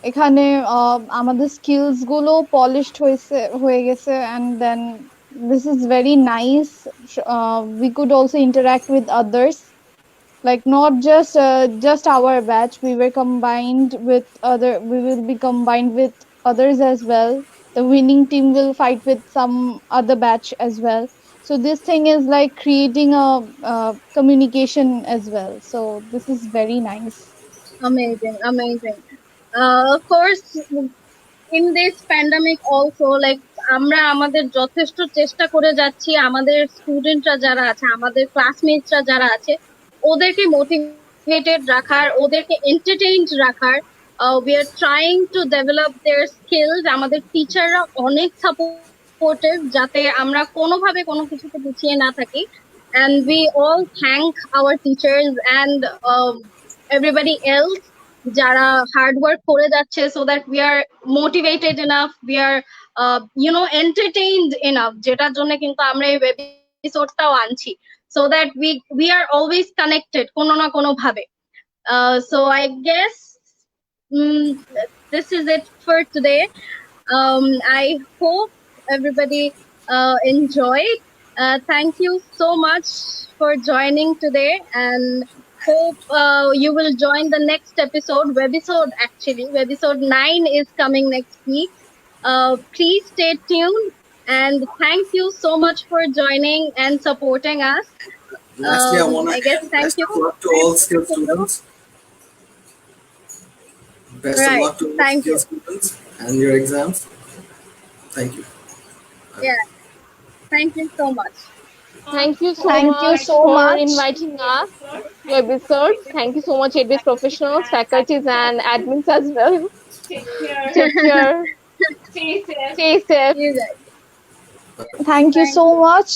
S4: এখানে আমাদের স্কিলস গুলো পলিশড হয়ে গেছে, and then this is very nice. We could also interact with others, like not just our batch. We will be combined with others as well. The winning team will fight with some other batch as well, so this thing is like creating a communication as well, so this is very nice.
S2: Amazing, amazing. Of course, in this pandemic also, like আমরা আমাদের যথেষ্ট চেষ্টা করে যাচ্ছি আমাদের স্টুডেন্টরা যারা আছে, আমাদের ক্লাসমেটসরা যারা আছে, ওদেরকে মোটিভেটেড রাখার, ওদেরকে এন্টারটেইনড রাখার। We are trying to develop there skills. আমাদের টিচাররা অনেক সাপোর্টিভ, যাতে আমরা কোনোভাবে কোনো কিছুতে পিছিয়ে না থাকি। and we all thank our teachers and everybody else যারা হার্ড ওয়ার্ক করে যাচ্ছে, so that we are motivated enough, we are entertained enough, যেটার জন্য কিন্তু আমরা এই এপিসোডটাও আনছি, so that we are always connected কোনো না কোনো ভাবে। So I guess this is it for today. I hope everybody enjoyed. Thank you so much for joining today, and hope you will join the next episode. Webisode 9 is coming next week. Please stay tuned, and thank you so much for joining and supporting us.
S1: Lastly, I want to
S2: I guess thank
S1: best
S2: you.
S1: of luck to all skilled students. Best
S2: Right.
S1: of luck to all
S2: Thank you.
S1: skilled students and your exams. Thank you.
S2: Yeah. Thank you so much.
S3: Thank you so
S4: Thank you
S3: much
S4: so
S3: for
S4: much.
S3: inviting us to episode. Thank you so much, ABS professionals, faculties, and admins as well.
S6: Take care.
S3: Take care.
S6: Stay safe.
S3: Stay safe.
S2: You guys.
S4: Thank you so much.